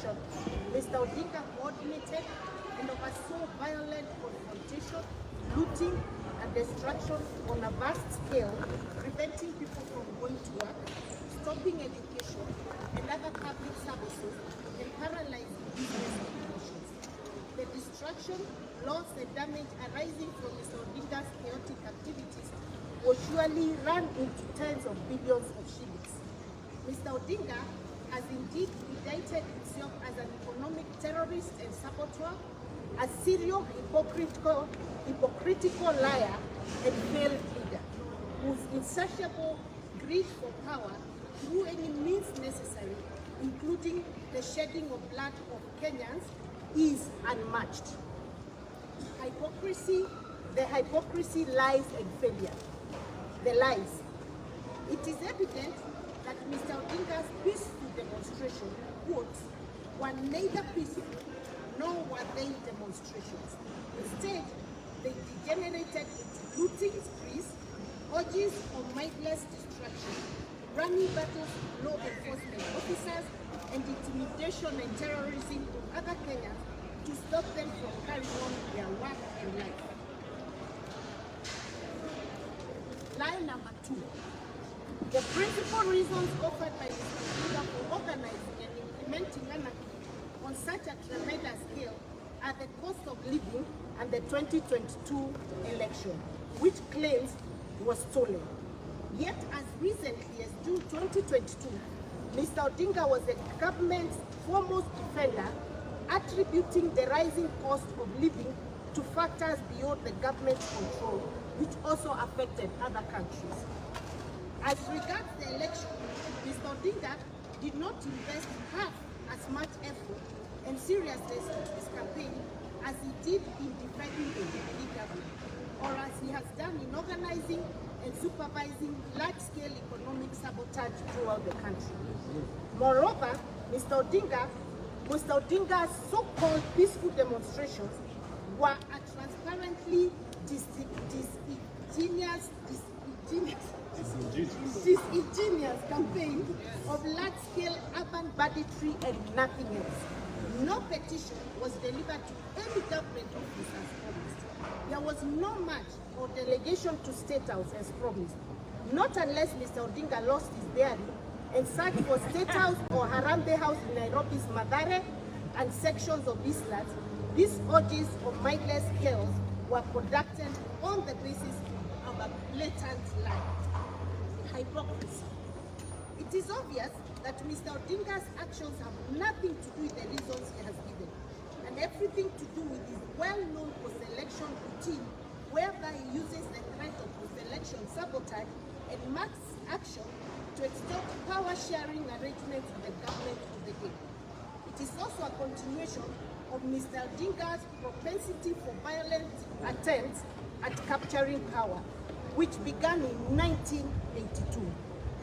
demonstration, Mr. Odinga coordinated and oversaw violent confrontation, looting, and destruction on a vast scale, preventing people from going to work, stopping education and other public services, and paralyzing business operations. The destruction, loss, and damage arising from Mr. Odinga's chaotic activities will surely run into tens of billions of shillings. Mr. Odinga has indeed indicted himself as an economic terrorist and saboteur, a serial hypocritical liar and failed leader, whose insatiable greed for power through any means necessary, including the shedding of blood of Kenyans, is unmatched. The hypocrisy, lies, and failure. The lies. It is evident that Mr. Odinga's peaceful demonstration, quotes, were neither peaceful nor were they demonstrations. Instead, they degenerated into looting sprees, orgies of mindless destruction, running battles with law enforcement officers, and intimidation and terrorism of other Kenyans to stop them from carrying on their work and life. Lie number 2. The principal reasons offered by Mr. Odinga for organizing and implementing anarchy on such a tremendous scale are the cost of living and the 2022 election, which claims was stolen. Yet, as recently as June 2022, Mr. Odinga was the government's foremost defender, attributing the rising cost of living to factors beyond the government's control, which also affected other countries. As regards the election, Mr. Odinga did not invest half as much effort and seriousness into his campaign as he did in defending the Jubilee government, or as he has done in organizing and supervising large-scale economic sabotage throughout the country. Moreover, Mr. Odinga's so-called peaceful demonstrations were a transparently disingenuous campaign of large-scale urban banditry and nothing else. No petition was delivered to any government office as promised. There was no march or delegation to State House as promised, not unless Mr. Odinga lost his bearing and searched for State House or Harambee House in Nairobi's Mathare and sections of Eastlands. These orgies of mindless chaos were conducted on the basis of a blatant lie. Hypocrisy. It is obvious that Mr. Odinga's actions have nothing to do with the reasons he has given, and everything to do with his well-known post-election routine, whereby he uses the threat of post-election sabotage and mass action to extort power-sharing arrangements with the government of the day. It is also a continuation of Mr. Odinga's propensity for violent attempts at capturing power, which began in 1982.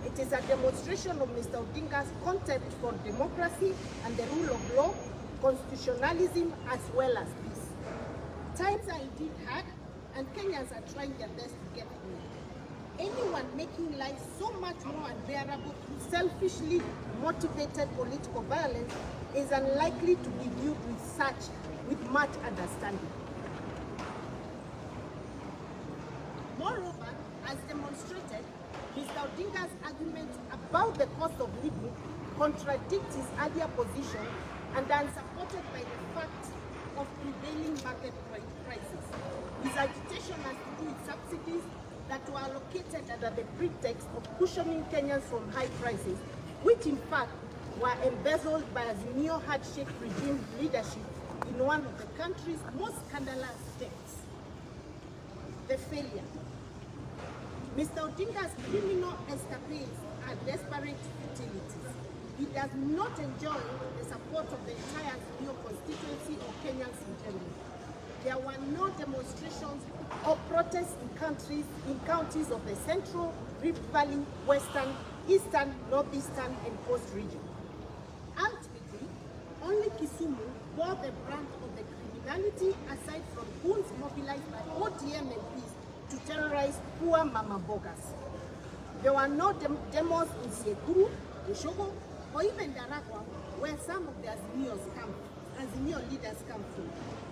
It is a demonstration of Mr. Odinga's contempt for democracy and the rule of law, constitutionalism, as well as peace. Times are indeed hard, and Kenyans are trying their best to get through. Anyone making life so much more unbearable through selfishly motivated political violence is unlikely to be viewed with much understanding. Moreover, as demonstrated, Mr. Odinga's argument about the cost of living contradicts his earlier position and are unsupported by the fact of prevailing market prices. His agitation has to do with subsidies that were allocated under the pretext of cushioning Kenyans from high prices, which in fact were embezzled by Azimio hardship regime leadership in one of the country's most scandalous states. The failure. Mr. Odinga's criminal escapades are desperate futilities. He does not enjoy the support of the entire Azimio constituency or Kenyans in general. There were no demonstrations or protests in counties of the Central, Rift Valley, Western, Eastern, Northeastern, and Coast region. Ultimately, only Kisumu bore the brunt of the criminality aside from goons mobilized by ODM MPs to terrorize poor mama bogas. There were no demos in Siekuru, Oshogo, or even Daragwa, where some of the Azimio leaders come from,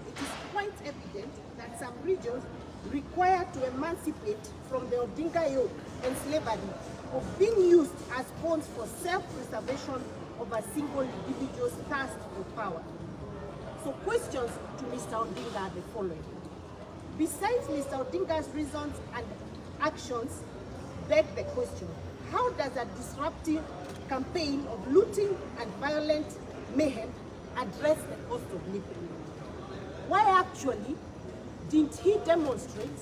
it is quite evident that some regions require to emancipate from the Odinga yoke and slavery of being used as pawns for self-preservation of a single individual's thirst for power. So questions to Mr. Odinga are the following. Besides Mr. Odinga's reasons and actions beg the question, how does a disruptive campaign of looting and violent mayhem address the cost of living? Why actually didn't he demonstrate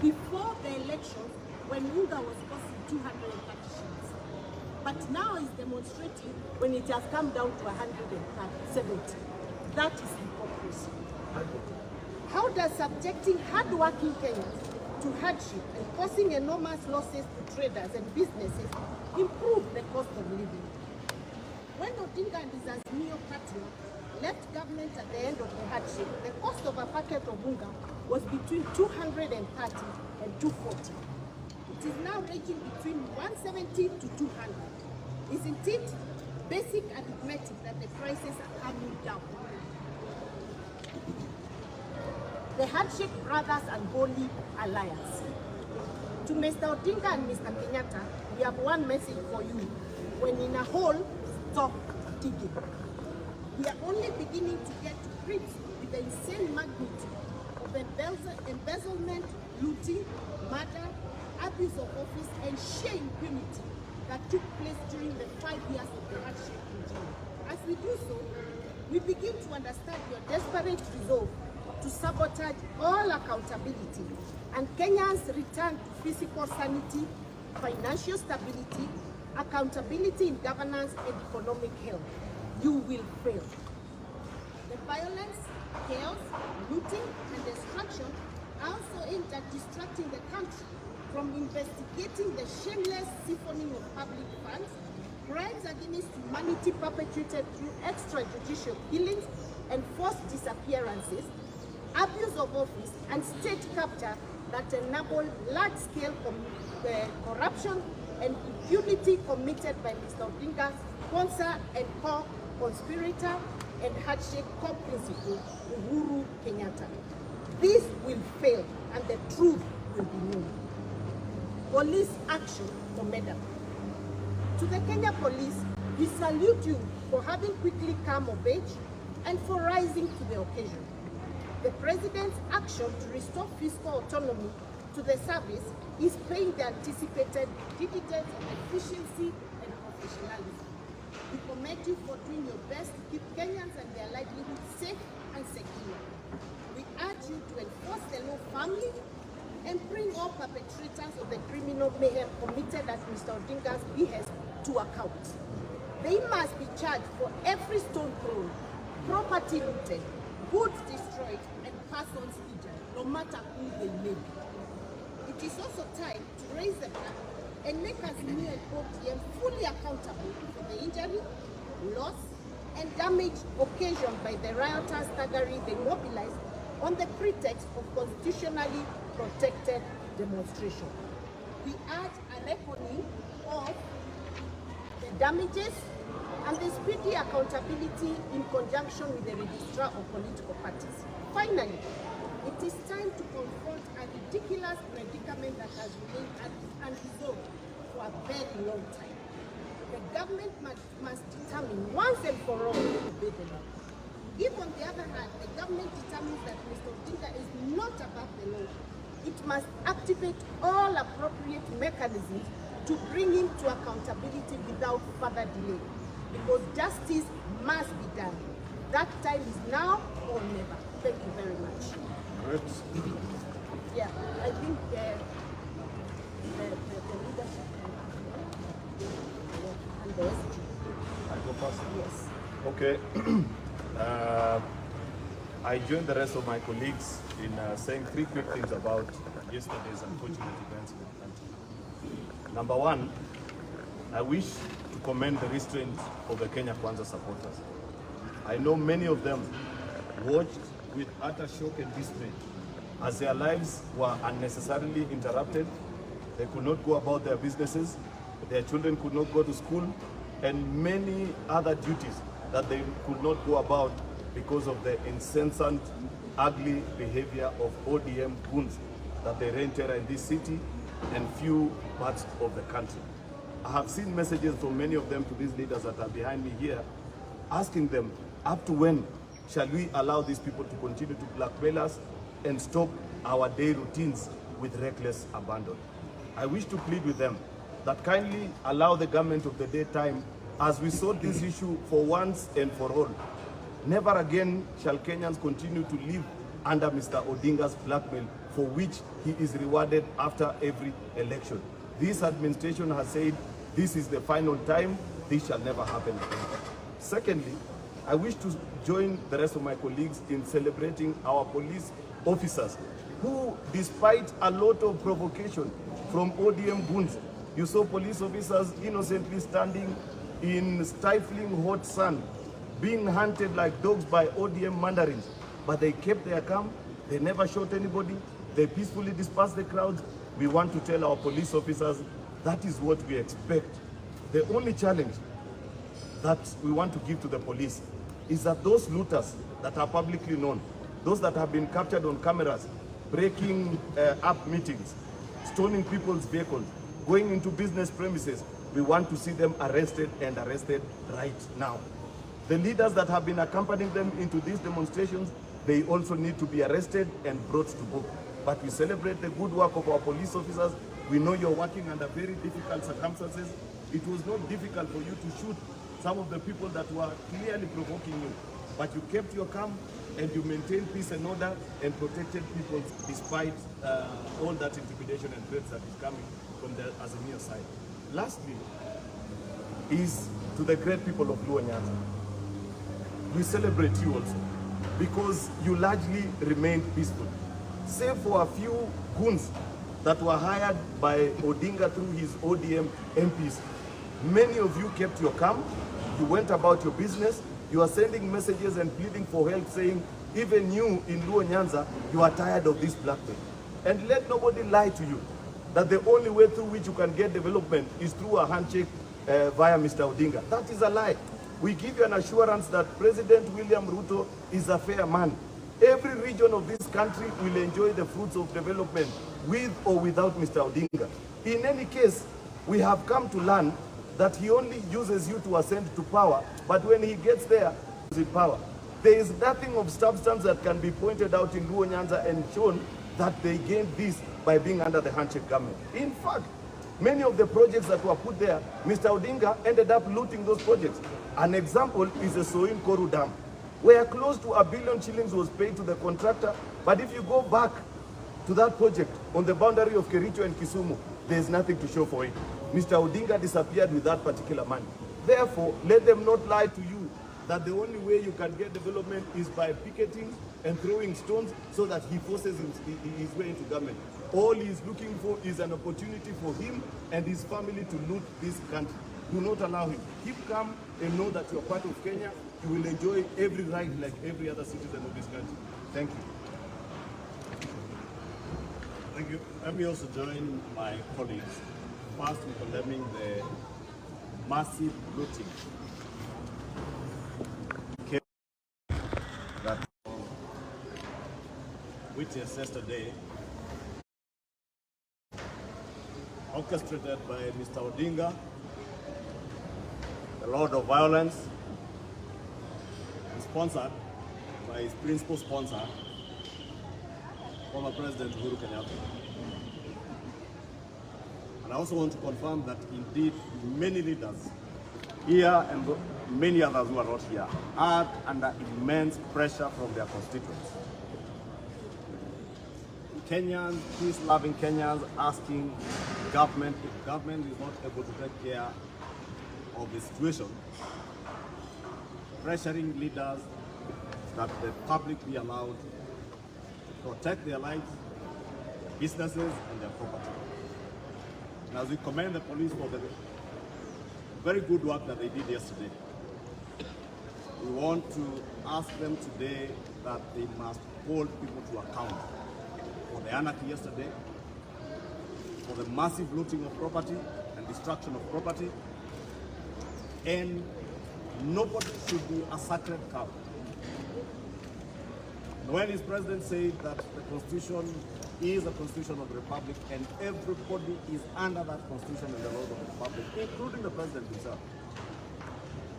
before the election when Unga was costing 230 shillings? But now he's demonstrating when it has come down to 170. That is hypocrisy. How does subjecting hard-working Kenyans to hardship and causing enormous losses to traders and businesses improve the cost of living? When Odinga and his Azimio party left government at the end of the hardship, the cost of a packet of unga was between 230 and 240. It is now ranging between 170 to 200. Isn't it basic arithmetic that the prices are coming down? The Handshake Brothers and Holy Alliance. To Mr. Odinga and Mr. Kenyatta, we have one message for you. When in a hole, stop digging. We are only beginning to get to grips with the insane magnitude of embezzlement, looting, murder, abuse of office, and sheer impunity that took place during the 5 years of the hardship regime. As we do so, we begin to understand your desperate resolve to sabotage all accountability and Kenyans' return to physical sanity, financial stability, accountability in governance, and economic health. You will fail. The violence, chaos, looting, and destruction are also aimed at distracting the country from investigating the shameless siphoning of public funds, crimes against humanity perpetrated through extrajudicial killings and forced disappearances, abuse of office, and state capture that enable large-scale corruption and impunity committed by Mr. Odinga's sponsor and co-conspirator and handshake co-principal, Uhuru Kenyatta. This will fail and the truth will be known. Police action for Medam. To the Kenya Police, we salute you for having quickly come of age and for rising to the occasion. The President's action to restore fiscal autonomy to the service is paying the anticipated dividends of efficiency and professionalism. We commend you for doing your best to keep Kenyans and their livelihoods safe and secure. We urge you to enforce the law firmly and bring all perpetrators of the criminal mayhem committed at Mr. Odinga's behest to account. They must be charged for every stone thrown, property looted, goods destroyed, and persons injured, no matter who they may be. It is also time to raise the bar and make Azimio and ODM fully accountable for the injury, loss, and damage occasioned by the rioters staggering they mobilized on the pretext of constitutionally protected demonstration. We urge a reckoning of the damages and the speedy accountability in conjunction with the registrar of political parties. Finally, it is time to confront a ridiculous predicament that has remained unresolved for a very long time. The government must determine once and for all to obey the law. If, on the other hand, the government determines that Mr. Odinga is not above the law, it must activate all appropriate mechanisms to bring him to accountability without further delay, because justice must be done. That time is now or never. Thank you very much. Great. Yeah, I think the leadership and the SG. I go first? Yes. Okay. I join the rest of my colleagues in saying three quick things about yesterday's unfortunate events in the country. Number one, I wish to commend the restraint of the Kenya Kwanza supporters. I know many of them watched with utter shock and dismay as their lives were unnecessarily interrupted. They could not go about their businesses, their children could not go to school, and many other duties that they could not go about because of the incessant, ugly behavior of ODM goons that they reign terror in this city and few parts of the country. I have seen messages from many of them to these leaders that are behind me here, asking them, up to when shall we allow these people to continue to blackmail us and stop our day routines with reckless abandon? I wish to plead with them that kindly allow the government of the day time as we sort this issue for once and for all. Never again shall Kenyans continue to live under Mr. Odinga's blackmail, for which he is rewarded after every election. This administration has said this is the final time, this shall never happen again. Secondly, I wish to join the rest of my colleagues in celebrating our police officers who, despite a lot of provocation from ODM goons, you saw police officers innocently standing in stifling hot sun, being hunted like dogs by ODM mandarins, but they kept their calm, they never shot anybody, they peacefully dispersed the crowds. We want to tell our police officers that is what we expect. The only challenge that we want to give to the police is that those looters that are publicly known, those that have been captured on cameras, breaking up meetings, stoning people's vehicles, going into business premises, we want to see them arrested, and arrested right now. The leaders that have been accompanying them into these demonstrations, they also need to be arrested and brought to book. But we celebrate the good work of our police officers. We know you're working under very difficult circumstances. It was not difficult for you to shoot some of the people that were clearly provoking you, but you kept your calm and you maintained peace and order and protected people despite all that intimidation and threats that is coming from the Azimio side. Lastly, is to the great people of Luo Nyanza. We celebrate you also because you largely remained peaceful, save for a few goons that were hired by Odinga through his ODM MPs. Many of you kept your calm, you went about your business, you are sending messages and pleading for help, saying even you in Luo Nyanza, you are tired of this blackmail. And let nobody lie to you that the only way through which you can get development is through a handshake via Mr. Odinga. That is a lie. We give you an assurance that President William Ruto is a fair man. Every region of this country will enjoy the fruits of development with or without Mr. Odinga. In any case, we have come to learn that he only uses you to ascend to power, but when he gets there, he's in power. There is nothing of substance that can be pointed out in Luo Nyanza and shown that they gained this by being under the handshake government. In fact, many of the projects that were put there, Mr. Odinga ended up looting those projects. An example is the Soin Koru Dam, where close to R1 billion was paid to the contractor. But if you go back to that project on the boundary of Kericho and Kisumu, there's nothing to show for it. Mr. Odinga disappeared with that particular money. Therefore, let them not lie to you that the only way you can get development is by picketing and throwing stones so that he forces his way into government. All he is looking for is an opportunity for him and his family to loot this country. Do not allow him. Keep calm and know that you're part of Kenya. You will enjoy every right like every other citizen of this country. Thank you. Thank you. Let me also join my colleagues first in condemning the massive looting that witnessed yesterday, orchestrated by Mr. Odinga, the Lord of Violence, and sponsored by his principal sponsor, former President Uhuru Kenyatta. And I also want to confirm that indeed many leaders here and many others who are not here are under immense pressure from their constituents. Kenyans, peace-loving Kenyans, asking government, if government is not able to take care of the situation, pressuring leaders that the public be allowed to protect their lives, their businesses, and their property. And as we commend the police for the very good work that they did yesterday, we want to ask them today that they must hold people to account for the anarchy yesterday, for the massive looting of property and destruction of property, and nobody should be a sacred cow. When his president said that the Constitution is the Constitution of the Republic and everybody is under that Constitution and the laws of the Republic, including the president himself,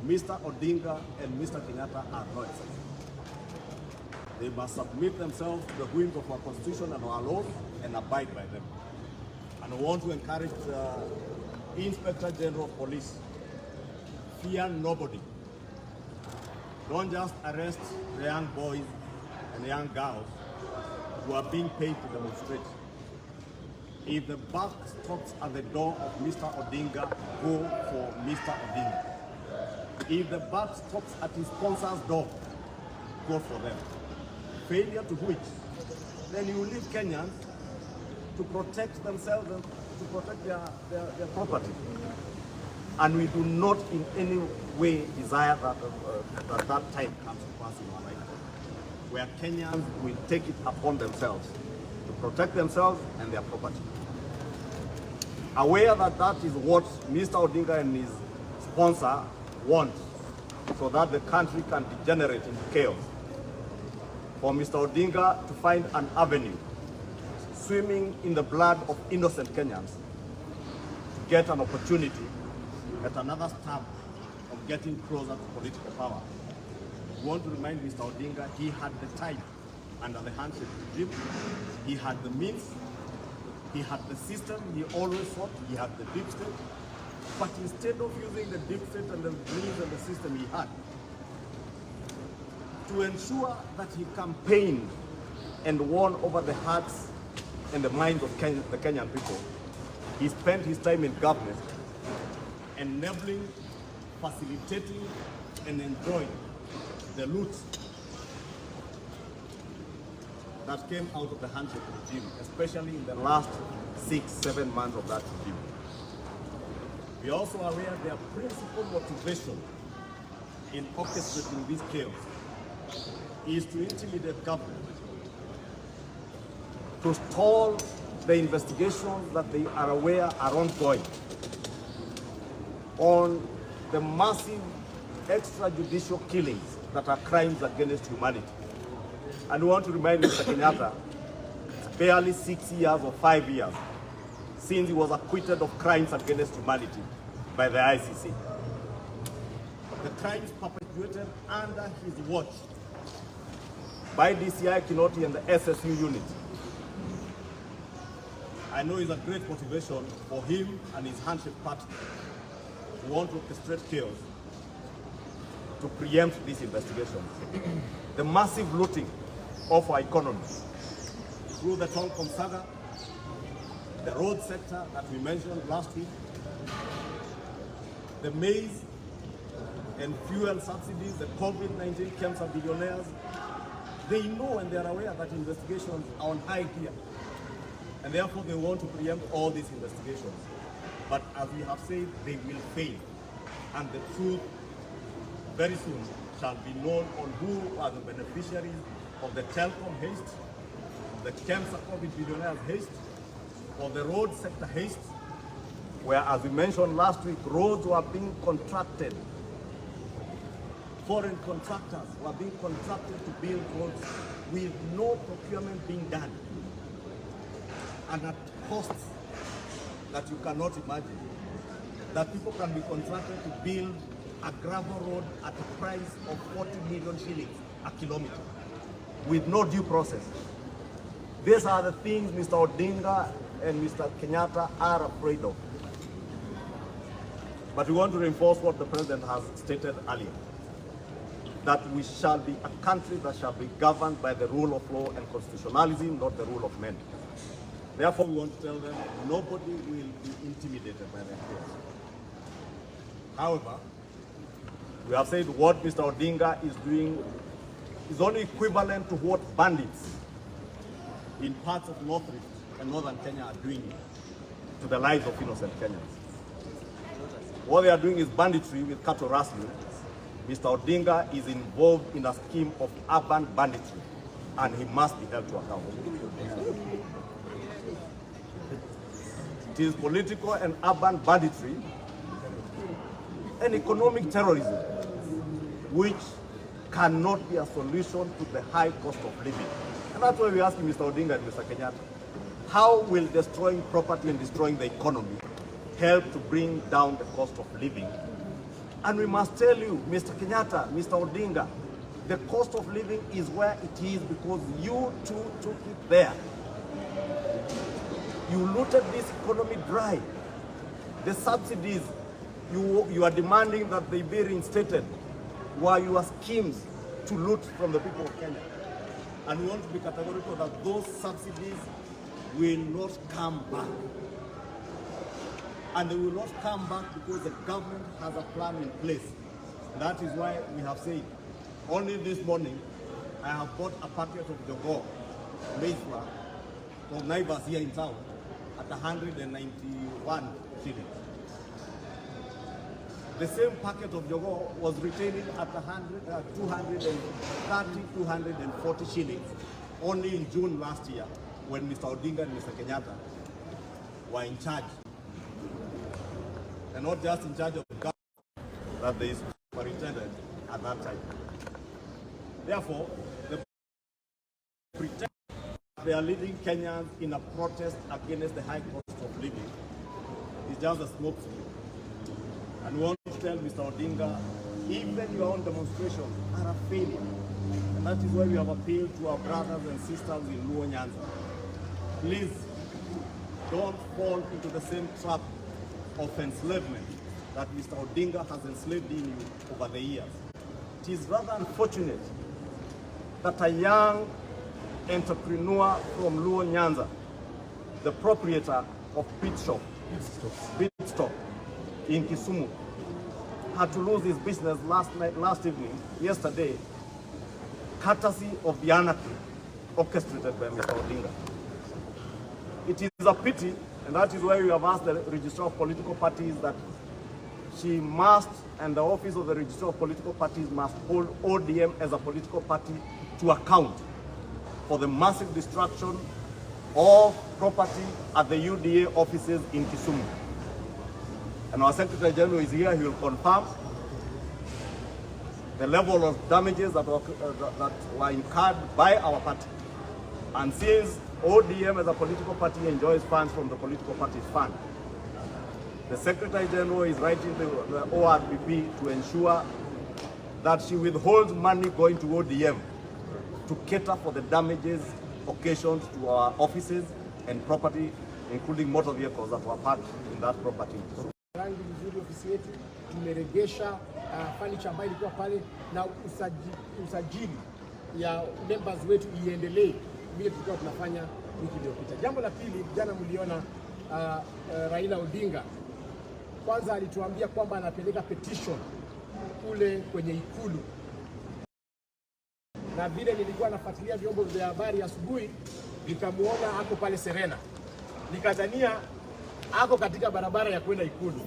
Mr. Odinga and Mr. Kenyatta are no exception. They must submit themselves to the whims of our Constitution and our laws and abide by them. And I want to encourage the Inspector General of Police, fear nobody. Don't just arrest the young boys and young girls who are being paid to demonstrate. If the buck stops at the door of Mr. Odinga, go for Mr. Odinga. If the buck stops at his sponsor's door, go for them. Failure to which, then you leave Kenyans to protect themselves and to protect their property. And we do not in any way desire that time comes to pass in our life, where Kenyans will take it upon themselves to protect themselves and their property. Aware that that is what Mr. Odinga and his sponsor want, so that the country can degenerate into chaos. For Mr. Odinga to find an avenue swimming in the blood of innocent Kenyans to get an opportunity at another stab of getting closer to political power. We want to remind Mr. Odinga he had the time under the handshake regime, he had the means, he had the system he always thought, he had the deep state, but instead of using the deep state and the means and the system he had, to ensure that he campaigned and won over the hearts and the minds of the Kenyan people, he spent his time in government enabling, facilitating, and enjoying the loot that came out of the handshake regime, especially in the last 6-7 months of that regime. We are also aware their principal motivation in orchestrating this chaos is to intimidate government, to stall the investigations that they are aware are ongoing on the massive extrajudicial killings that are crimes against humanity. And we want to remind Mr. Kenyatta, it's barely 6 years or 5 years since he was acquitted of crimes against humanity by the ICC. The crimes perpetuated under his watch by DCI Kinoti and the SSU unit, I know is a great motivation for him and his handshake party to want to orchestrate chaos to preempt these investigations. The massive looting of our economy through the Tonkom saga, the road sector that we mentioned last week, the maize and fuel subsidies, the COVID-19 cancer billionaires, they know and they are aware that investigations are on high gear, and therefore they want to preempt all these investigations. But as we have said, they will fail, and the truth very soon shall be known on who are the beneficiaries of the telecom haste, the cancer COVID billionaires haste, or the road sector haste, where, as we mentioned last week, roads were being contracted. Foreign contractors were being contracted to build roads with no procurement being done, and at costs that you cannot imagine. That people can be contracted to build a gravel road at a price of 40 million shillings a kilometer with no due process. These are the things Mr. Odinga and Mr. Kenyatta are afraid of. But we want to reinforce what the President has stated earlier, that we shall be a country that shall be governed by the rule of law and constitutionalism, not the rule of men. Therefore, we want to tell them nobody will be intimidated by their fears. However, we have said what Mr. Odinga is doing is only equivalent to what bandits in parts of North Rift and Northern Kenya are doing to the lives of innocent Kenyans. What they are doing is banditry with cattle rustling. Mr. Odinga is involved in a scheme of urban banditry, and he must be held to account. It is political and urban banditry and economic terrorism, which cannot be a solution to the high cost of living. And that's why we're asking Mr. Odinga and Mr. Kenyatta, how will destroying property and destroying the economy help to bring down the cost of living? And we must tell you, Mr. Kenyatta, Mr. Odinga, the cost of living is where it is because you too took it there. You looted this economy dry. The subsidies you are demanding that they be reinstated were your schemes to loot from the people of Kenya. And we want to be categorical that those subsidies will not come back. And they will not come back because the government has a plan in place. That is why we have said, only this morning, I have bought a packet of Jogo maize flour from neighbors here in town at 191 shillings. The same packet of Jogo was retailing at 230, 240 shillings only in June last year when Mr. Odinga and Mr. Kenyatta were in charge. And not just in charge of the government, that they superintended at that time. Therefore, the pretend they are leading Kenyans in a protest against the high cost of living is just a smoke screen. And we want to tell Mr. Odinga, even your own demonstrations are a failure. And that is why we have appealed to our brothers and sisters in Luo Nyanza. Please, don't fall into the same trap of enslavement that Mr. Odinga has enslaved in you over the years. It is rather unfortunate that a young entrepreneur from Luo Nyanza, the proprietor of Pit Stop in Kisumu, had to lose his business yesterday, courtesy of the anarchy orchestrated by Mr. Odinga. It is a pity, and that is why we have asked the Registrar of Political Parties that she must, and the Office of the Registrar of Political Parties must hold ODM as a political party to account for the massive destruction of property at the UDA offices in Kisumu. And our Secretary General is here, he will confirm the level of damages that were incurred by our party. And since ODM as a political party enjoys funds from the political party's fund, the Secretary General is writing the ORBP to ensure that she withholds money going to ODM to cater for the damages occasioned to our offices and property, including motor vehicles that were parked in that property. Rangi vizuri ofisi yetu, tumeregesha furniture ambayo ilikuwa pale na usajili ya members wetu iendelee vile tulikuwa tunafanya wiki iliyopita. Jambo la pili, jana mliona Raila Odinga kwanza alituambia kwamba anapeleka petition kule kwenye Ikulu. Na vile nilikuwa nafuatilia vyombo vya habari asubuhi, nikamuona ako pale Serena. Nikadhania ako katika barabara ya kwenda Ikulu.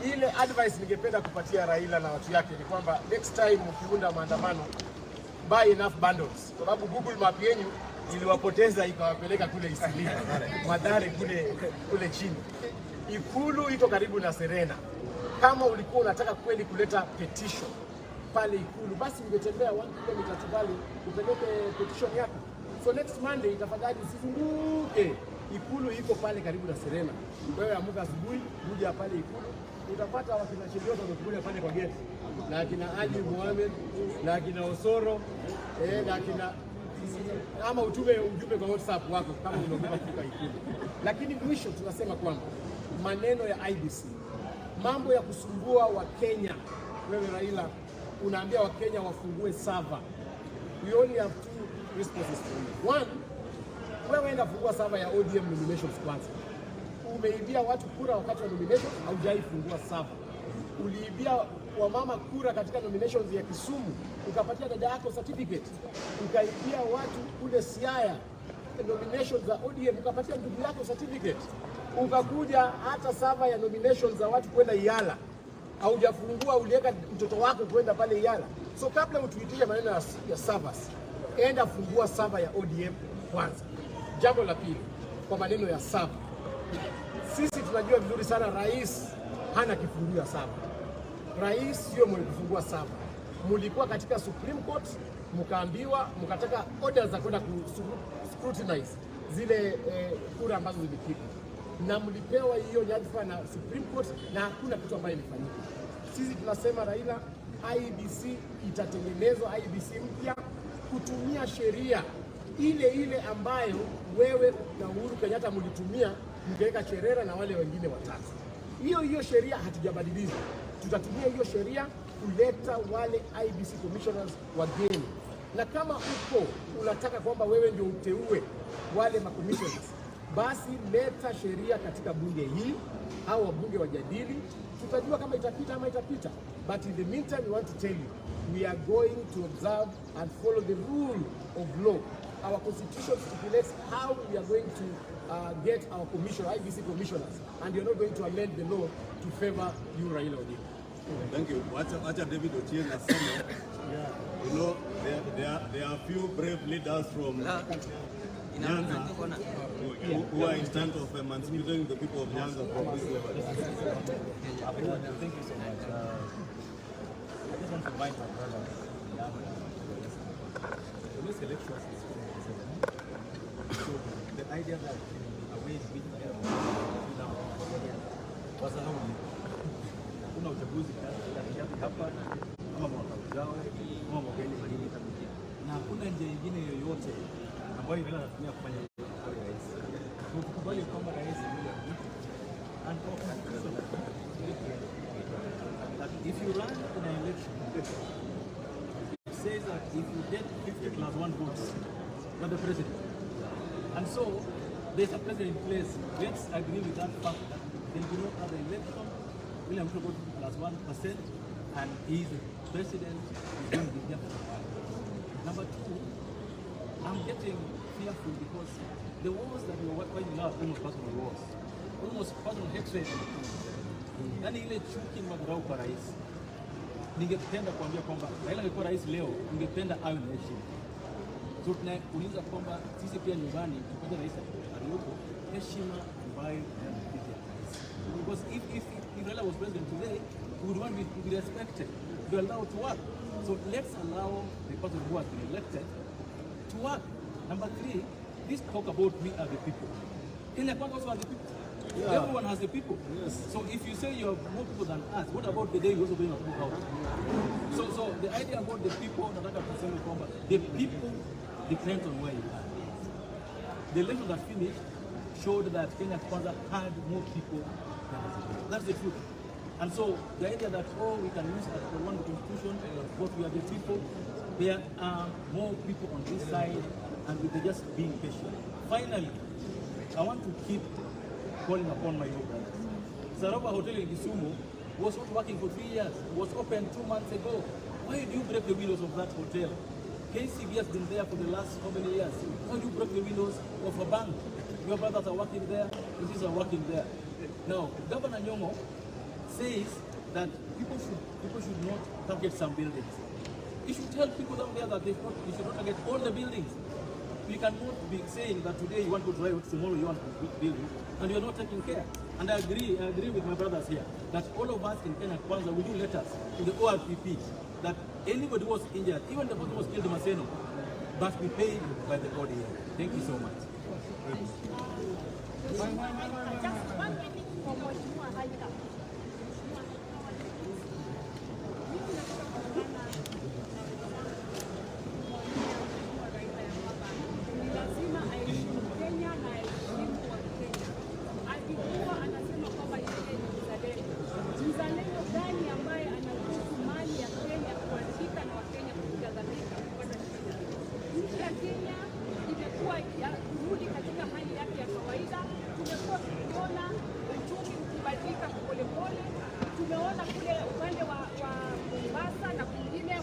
Ile advice ningependa kupatia Raila na watu yake ni kwamba next time ukiunda maandamano, buy enough bundles. Kwa sababu Google Map yenu iliwapoteza ikawapeleka kule Isili, Madare kule chini. Ikulu iko karibu na Serena. Kama ulikuwa unataka kweli kuleta petition pale Ikulu, basi ungetembea 1 kilometer tu pale upeleke petition yako. So next Monday tafadhali usizunguke. Ikulu iko pale karibu na Serena. Wewe amuka asubuhi, kuja pale Ikulu, utapata wakina Chilioto wamekuja pale kwa gate. Na akina Haji Mohamed, na akina Osoro, na akina ama utume ujumbe kwa WhatsApp wako kama unaogopa kufika Ikulu. Lakini mwisho tunasema kwamba maneno ya IBC, mambo ya kusumbua wa Kenya, wewe Raila unaambia wa Kenya wafungue server. We only have 2 responses for you. One, wewe enda fungua server ya ODM nominations kwanza. Umeibia watu kura wakati wa nominations, haujaifungua server. Uliibia wamama kura katika nominations ya Kisumu, ukapatia dada yako certificate. Ukaibia watu kule Siaya nominations za ODM, ukapatia ndugu yako certificate. Ukakuja hata server ya nominations za watu kwenda Iyala, haujafungua, uliweka mtoto wako kwenda pale Iyala. So kabla utuitie maneno ya servers, enda fungua server ya ODM kwanza. Jambo la pili, kwa maneno ya server, sisi tunajua vizuri sana rais hana kifunguo ya server. rais sio mwenye kufungua saba. Mulikuwa katika Supreme Court, mkaambiwa mkataka orders za kwenda scrutinize zile kura ambazo zilipigwa, na mlipewa hiyo nyadhifa na Supreme Court, na hakuna kitu ambayo ilifanyika. Sisi tunasema Raila, IEBC itatengenezwa, IEBC mpya kutumia sheria ile ambayo wewe na Uhuru Kenyatta mlitumia mkaweka Cherera na wale wengine watatu. Hiyo sheria hatujabadilisha. Tutatumia hiyo sheria kuleta wale IEBC commissioners wageni, na kama uko unataka kwamba wewe ndio uteue wale commissioners, basi leta sheria katika bunge hii au wabunge wajadili, tutajua kama itapita ama itapita. But in the meantime, we want to tell you, we are going to observe and follow the rule of law. Our constitution stipulates how we are going to get our IEBC commissioners, and you're not going to amend the law to favor you, Raila Odinga. Thank you. Wacha David Ochieng aseme. You know, there are few brave leaders from Nyanza who are in terms of emancipating the people of Nyanza from this level. Thank you so much. I just want to invite my brother. This election is so the idea that a way is being was a kuna uchaguzi hapa kama mwaka ujao kama mwaka mwingine, na hakuna njia nyingine yoyote ambayo inaweza kutumia kufanya rais. Tukubali kwamba rais and that if you run in an election, it says that if you get 50+1 votes, you're the president. And so there's a president in place. Let's agree with that fact that there will be no other election. William Ruto got +1%, and he's the president. He's going to be there for a while. Number two, I'm getting fearful because the wars that we were fighting now are almost personal wars, almost personal hatred. Yani ile chuki madharau kwa rais. Ningependa kuambia kwamba Raila angekuwa rais leo, ningependa awe na heshima. So tunauliza kwamba sisi pia nyumbani tupate rais aliyopo heshima ambayo anapitia. Because if Raila was president today, we would want to be respected, be allowed to work. So let's allow the person who has been elected to work. Number three, this talk about we are the people. Kenya also has the people. Yeah. Everyone has the people. Yes. So if you say you have more people than us, what about the day you also bring a people out? So the idea about the people, the people depends on where you are. The election that finished showed that Kenya Kwanza had more people than us. That's the truth. And so the idea that, oh, we can use Article 1 of the Constitution, but we are the people, there are more people on this side, and we're just being patient. Finally, I want to keep calling upon my own brothers. Saroba Hotel in Kisumu was not working for 3 years. It was opened 2 months ago. Why do you break the windows of that hotel? KCB has been there for the last how many years? Why do you break the windows of a bank? Your brothers are working there, your sisters are working there. Now, Governor Nyong'o says that people should not target some buildings. You should tell people down there that you should not target all the buildings. We cannot be saying that today you want to drive, tomorrow you want to build, and you are not taking care. And I agree with my brothers here that all of us in Kenya Kwanza will do letters to the ORPP that anybody who was injured, even the person who was killed in Maseno, must be paid by the ODM. Thank you so much. Tumeona kule upande wa Mombasa na kwingine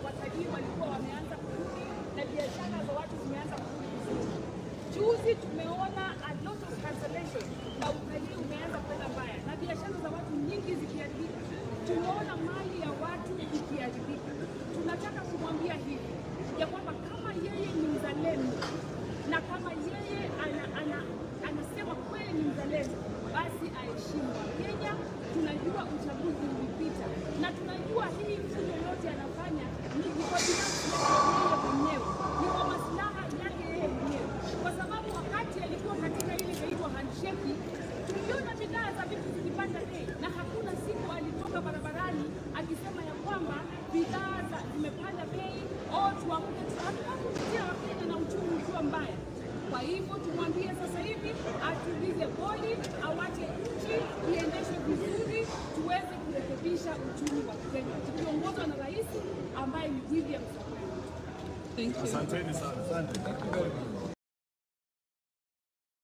watalii walikuwa wameanza kurudi na biashara za watu zimeanza kurudi vizuri. Juzi tumeona a lot of cancellation na utalii umeanza kwenda mbaya na biashara za watu nyingi zikiharibika. Tumeona mali ya watu ikiharibika. Tunataka kumwambia hivi ya kwamba kama yeye ni mzalendo na kama yeye anasema kweli ni mzalendo, basi aheshimu Kenya. Tunajua uchaguzi ulipita na atulize bodi, awache nchi iendeshwe vizuri, tuweze kurekebisha uchumi wa Kenya tukiongozwa na rais ambaye ni William Samoei. Asanteni sana. Asante.